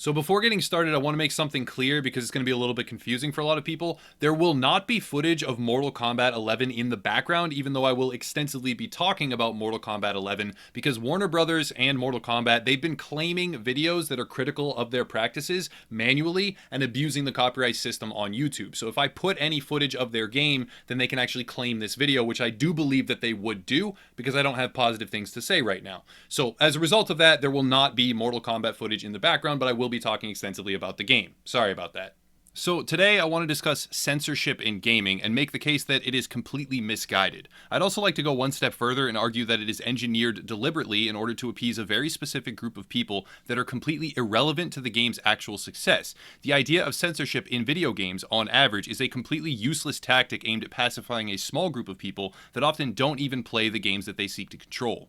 So before getting started, I want to make something clear because it's going to be a little bit confusing for a lot of people. There will not be footage of Mortal Kombat 11 in the background, even though I will extensively be talking about Mortal Kombat 11, because Warner Brothers and Mortal Kombat, they've been claiming videos that are critical of their practices manually and abusing the copyright system on YouTube. So if I put any footage of their game, then they can actually claim this video, which I do believe that they would do because I don't have positive things to say right now. So as a result of that, there will not be Mortal Kombat footage in the background, but I will be talking extensively about the game. Sorry about that. So today I want to discuss censorship in gaming and make the case that it is completely misguided. I'd also like to go one step further and argue that it is engineered deliberately in order to appease a very specific group of people that are completely irrelevant to the game's actual success. The idea of censorship in video games, on average, is a completely useless tactic aimed at pacifying a small group of people that often don't even play the games that they seek to control.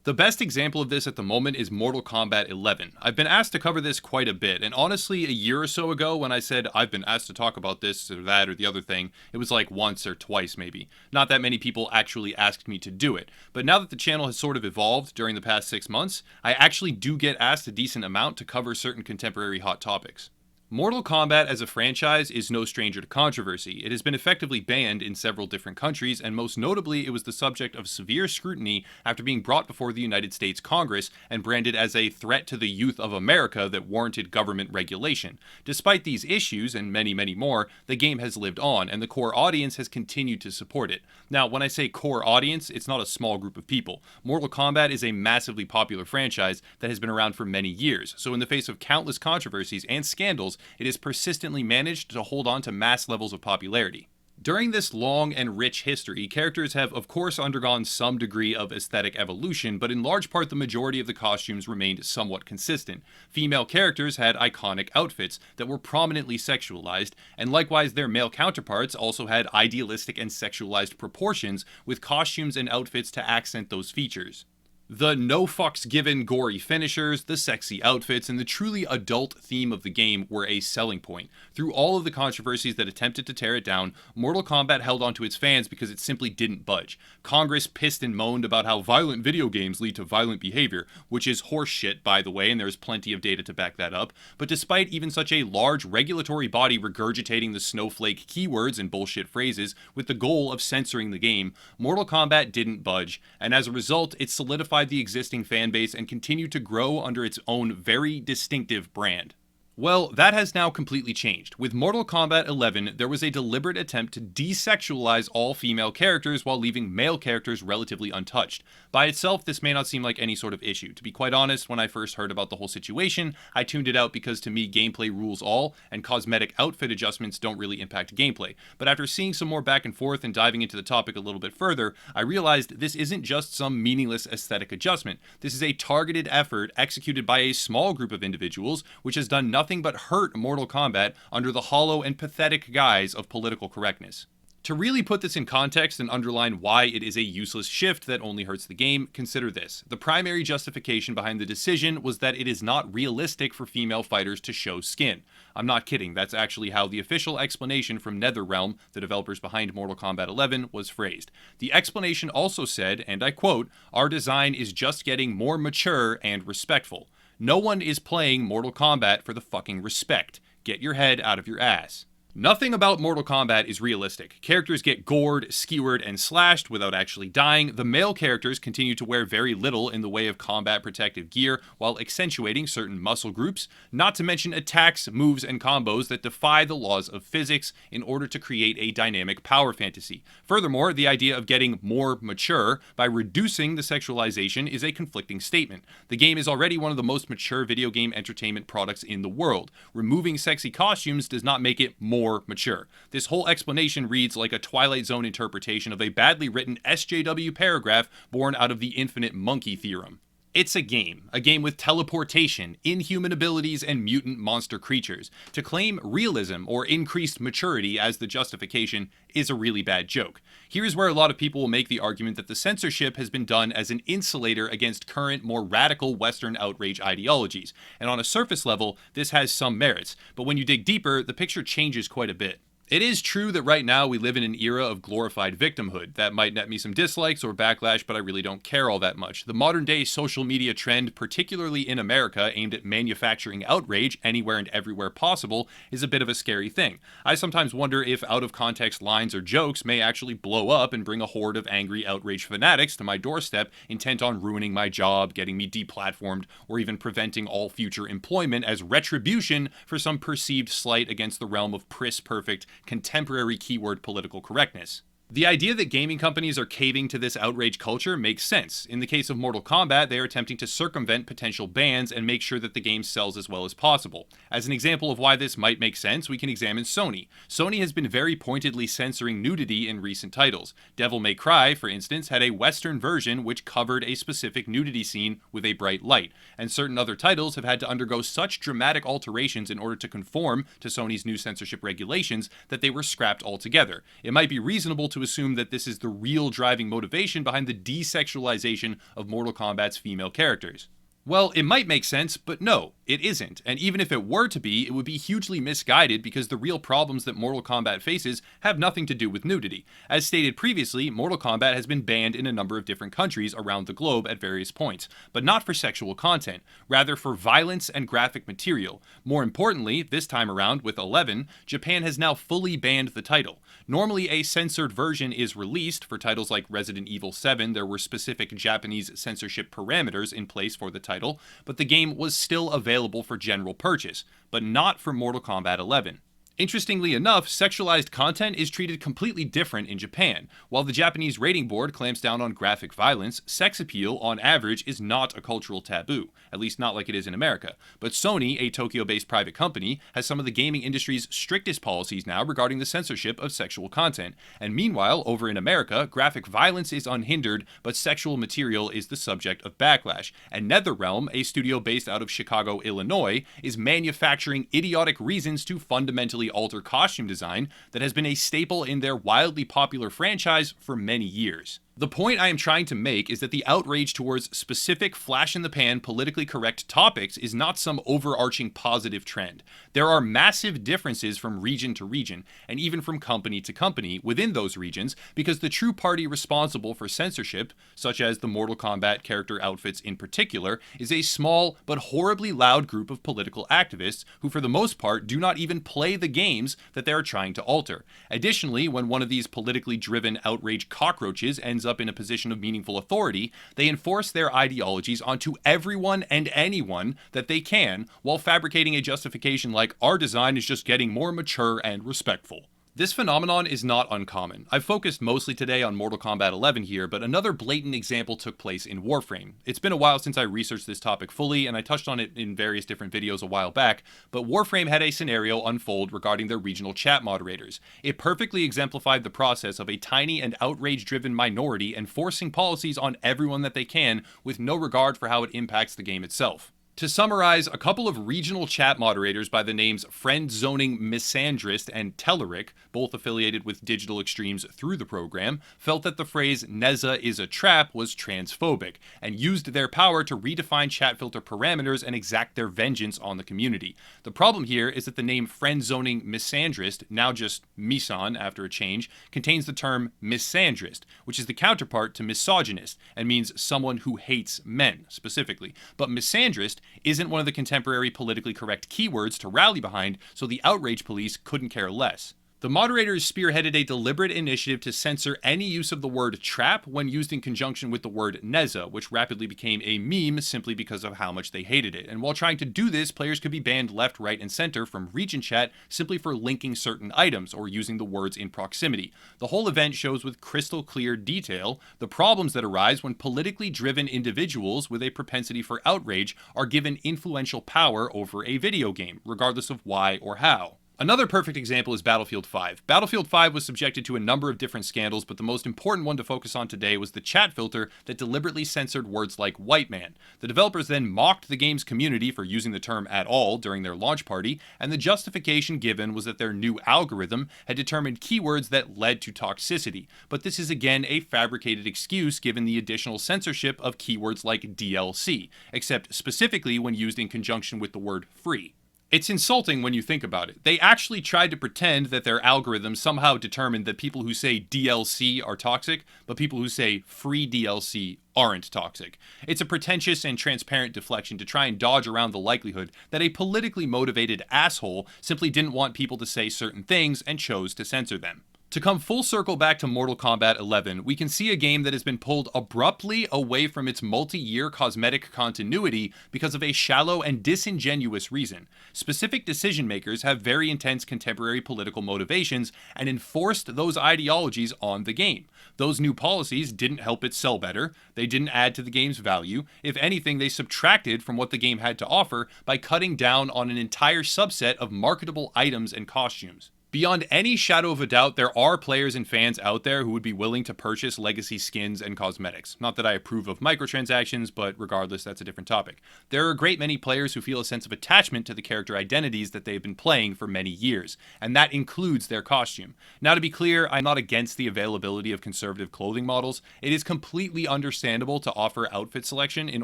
The best example of this at the moment is Mortal Kombat 11. I've been asked to cover this quite a bit, and honestly, a year or so ago when I said I've been asked to talk about this or that or the other thing, it was like once or twice maybe. Not that many people actually asked me to do it. But now that the channel has sort of evolved during the past 6 months, I actually do get asked a decent amount to cover certain contemporary hot topics. Mortal Kombat as a franchise is no stranger to controversy. It has been effectively banned in several different countries, and most notably it was the subject of severe scrutiny after being brought before the United States Congress and branded as a threat to the youth of America that warranted government regulation. Despite these issues, and many, many more, the game has lived on, and the core audience has continued to support it. Now, when I say core audience, it's not a small group of people. Mortal Kombat is a massively popular franchise that has been around for many years, so in the face of countless controversies and scandals, it has persistently managed to hold on to mass levels of popularity. During this long and rich history, characters have of course undergone some degree of aesthetic evolution, but in large part the majority of the costumes remained somewhat consistent. Female characters had iconic outfits that were prominently sexualized, and likewise their male counterparts also had idealistic and sexualized proportions with costumes and outfits to accent those features. The no fucks given gory finishers, the sexy outfits, and the truly adult theme of the game were a selling point. Through all of the controversies that attempted to tear it down, Mortal Kombat held on to its fans because it simply didn't budge. Congress pissed and moaned about how violent video games lead to violent behavior, which is horseshit by the way, and there's plenty of data to back that up. But despite even such a large regulatory body regurgitating the snowflake keywords and bullshit phrases with the goal of censoring the game, Mortal Kombat didn't budge, and as a result, it solidified the existing fan base and continued to grow under its own very distinctive brand. Well, that has now completely changed. With Mortal Kombat 11, there was a deliberate attempt to desexualize all female characters while leaving male characters relatively untouched. By itself, this may not seem like any sort of issue. To be quite honest, when I first heard about the whole situation, I tuned it out because to me, gameplay rules all, and cosmetic outfit adjustments don't really impact gameplay. But after seeing some more back and forth and diving into the topic a little bit further, I realized this isn't just some meaningless aesthetic adjustment. This is a targeted effort executed by a small group of individuals, which has done nothing but hurt Mortal Kombat under the hollow and pathetic guise of political correctness. To really put this in context and underline why it is a useless shift that only hurts the game, consider this. The primary justification behind the decision was that it is not realistic for female fighters to show skin. I'm not kidding, that's actually how the official explanation from NetherRealm, the developers behind Mortal Kombat 11, was phrased. The explanation also said, and I quote, "Our design is just getting more mature and respectful. No one is playing Mortal Kombat for the fucking respect. Get your head out of your ass." Nothing about Mortal Kombat is realistic. Characters get gored, skewered, and slashed without actually dying. The male characters continue to wear very little in the way of combat protective gear while accentuating certain muscle groups, not to mention attacks, moves, and combos that defy the laws of physics in order to create a dynamic power fantasy. Furthermore, the idea of getting more mature by reducing the sexualization is a conflicting statement. The game is already one of the most mature video game entertainment products in the world. Removing sexy costumes does not make it more mature. This whole explanation reads like a Twilight Zone interpretation of a badly written SJW paragraph born out of the infinite monkey theorem. It's a game with teleportation, inhuman abilities, and mutant monster creatures. To claim realism or increased maturity as the justification is a really bad joke. Here's where a lot of people will make the argument that the censorship has been done as an insulator against current, more radical Western outrage ideologies. And on a surface level, this has some merits, but when you dig deeper, the picture changes quite a bit. It is true that right now we live in an era of glorified victimhood. That might net me some dislikes or backlash, but I really don't care all that much. The modern day social media trend, particularly in America, aimed at manufacturing outrage anywhere and everywhere possible, is a bit of a scary thing. I sometimes wonder if out of context lines or jokes may actually blow up and bring a horde of angry outrage fanatics to my doorstep, intent on ruining my job, getting me deplatformed, or even preventing all future employment as retribution for some perceived slight against the realm of perfect contemporary keyword political correctness. The idea that gaming companies are caving to this outrage culture makes sense. In the case of Mortal Kombat, they are attempting to circumvent potential bans and make sure that the game sells as well as possible. As an example of why this might make sense, we can examine Sony. Sony has been very pointedly censoring nudity in recent titles. Devil May Cry, for instance, had a Western version which covered a specific nudity scene with a bright light, and certain other titles have had to undergo such dramatic alterations in order to conform to Sony's new censorship regulations that they were scrapped altogether. It might be reasonable to assume that this is the real driving motivation behind the de-sexualization of Mortal Kombat's female characters. Well, it might make sense, but no, it isn't. And even if it were to be, it would be hugely misguided because the real problems that Mortal Kombat faces have nothing to do with nudity. As stated previously, Mortal Kombat has been banned in a number of different countries around the globe at various points, but not for sexual content, rather for violence and graphic material. More importantly, this time around with 11, Japan has now fully banned the title. Normally, a censored version is released. For titles like Resident Evil 7, there were specific Japanese censorship parameters in place for the title, but the game was still available for general purchase, but not for Mortal Kombat 11. Interestingly enough, sexualized content is treated completely different in Japan. While the Japanese rating board clamps down on graphic violence, sex appeal, on average, is not a cultural taboo, at least not like it is in America. But Sony, a Tokyo-based private company, has some of the gaming industry's strictest policies now regarding the censorship of sexual content. And meanwhile, over in America, graphic violence is unhindered, but sexual material is the subject of backlash. And NetherRealm, a studio based out of Chicago, Illinois, is manufacturing idiotic reasons to fundamentally alter costume design that has been a staple in their wildly popular franchise for many years. The point I am trying to make is that the outrage towards specific flash-in-the-pan, politically correct topics is not some overarching positive trend. There are massive differences from region to region, and even from company to company within those regions, because the true party responsible for censorship, such as the Mortal Kombat character outfits in particular, is a small but horribly loud group of political activists who for the most part do not even play the games that they are trying to alter. Additionally, when one of these politically driven outrage cockroaches ends up in a position of meaningful authority, they enforce their ideologies onto everyone and anyone that they can, while fabricating a justification like, our design is just getting more mature and respectful. This phenomenon is not uncommon. I've focused mostly today on Mortal Kombat 11 here, but another blatant example took place in Warframe. It's been a while since I researched this topic fully, and I touched on it in various different videos a while back, but Warframe had a scenario unfold regarding their regional chat moderators. It perfectly exemplified the process of a tiny and outrage-driven minority enforcing policies on everyone that they can, with no regard for how it impacts the game itself. To summarize, a couple of regional chat moderators by the names Friend-Zoning Misandrist and Telleric, both affiliated with Digital Extremes through the program, felt that the phrase Neza is a trap was transphobic, and used their power to redefine chat filter parameters and exact their vengeance on the community. The problem here is that the name Friend-Zoning Misandrist, now just Misan after a change, contains the term misandrist, which is the counterpart to misogynist, and means someone who hates men, specifically. But misandrist isn't one of the contemporary politically correct keywords to rally behind, so the outrage police couldn't care less. The moderators spearheaded a deliberate initiative to censor any use of the word trap when used in conjunction with the word Neza, which rapidly became a meme simply because of how much they hated it. And while trying to do this, players could be banned left, right, and center from region chat simply for linking certain items or using the words in proximity. The whole event shows with crystal clear detail the problems that arise when politically driven individuals with a propensity for outrage are given influential power over a video game, regardless of why or how. Another perfect example is Battlefield 5. Battlefield 5 was subjected to a number of different scandals, but the most important one to focus on today was the chat filter that deliberately censored words like white man. The developers then mocked the game's community for using the term at all during their launch party, and the justification given was that their new algorithm had determined keywords that led to toxicity. But this is again a fabricated excuse given the additional censorship of keywords like DLC, except specifically when used in conjunction with the word free. It's insulting when you think about it. They actually tried to pretend that their algorithm somehow determined that people who say DLC are toxic, but people who say free DLC aren't toxic. It's a pretentious and transparent deflection to try and dodge around the likelihood that a politically motivated asshole simply didn't want people to say certain things and chose to censor them. To come full circle back to Mortal Kombat 11, we can see a game that has been pulled abruptly away from its multi-year cosmetic continuity because of a shallow and disingenuous reason. Specific decision makers have very intense contemporary political motivations and enforced those ideologies on the game. Those new policies didn't help it sell better, they didn't add to the game's value. If anything, they subtracted from what the game had to offer by cutting down on an entire subset of marketable items and costumes. Beyond any shadow of a doubt, there are players and fans out there who would be willing to purchase legacy skins and cosmetics. Not that I approve of microtransactions, but regardless, that's a different topic. There are a great many players who feel a sense of attachment to the character identities that they've been playing for many years, and that includes their costume. Now, to be clear, I'm not against the availability of conservative clothing models. It is completely understandable to offer outfit selection in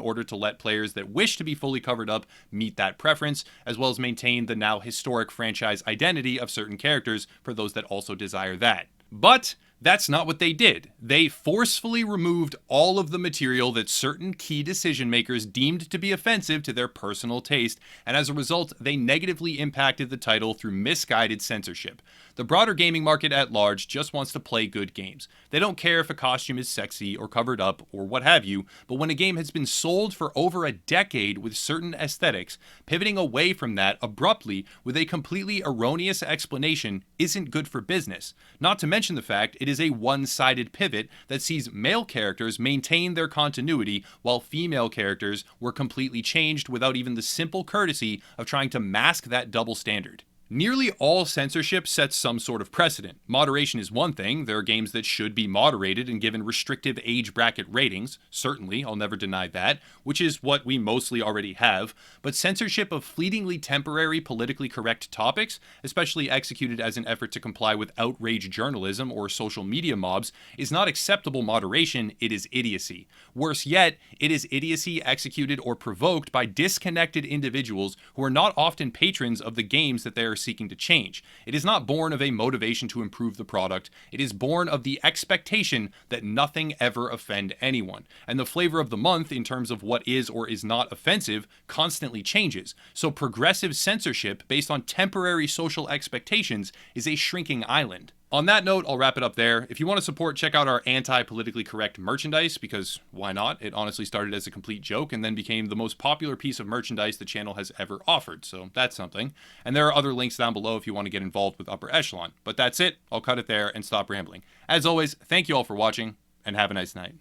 order to let players that wish to be fully covered up meet that preference, as well as maintain the now historic franchise identity of certain characters for those that also desire that. But that's not what they did. They forcefully removed all of the material that certain key decision makers deemed to be offensive to their personal taste, and as a result, they negatively impacted the title through misguided censorship. The broader gaming market at large just wants to play good games. They don't care if a costume is sexy or covered up or what have you, but when a game has been sold for over a decade with certain aesthetics, pivoting away from that abruptly with a completely erroneous explanation isn't good for business. Not to mention the fact it is a one-sided pivot that sees male characters maintain their continuity while female characters were completely changed without even the simple courtesy of trying to mask that double standard. Nearly all censorship sets some sort of precedent. Moderation is one thing. There are games that should be moderated and given restrictive age bracket ratings. Certainly, I'll never deny that, which is what we mostly already have. But censorship of fleetingly temporary politically correct topics, especially executed as an effort to comply with outrage journalism or social media mobs, is not acceptable moderation, it is idiocy. Worse yet, it is idiocy executed or provoked by disconnected individuals who are not often patrons of the games that they are seeking to change. It is not born of a motivation to improve the product. It is born of the expectation that nothing ever offend anyone. And the flavor of the month in terms of what is or is not offensive constantly changes. So progressive censorship based on temporary social expectations is a shrinking island. On that note, I'll wrap it up there. If you want to support, check out our anti-politically correct merchandise, because why not? It honestly started as a complete joke and then became the most popular piece of merchandise the channel has ever offered, so that's something. And there are other links down below if you want to get involved with Upper Echelon. But that's it. I'll cut it there and stop rambling. As always, thank you all for watching, and have a nice night.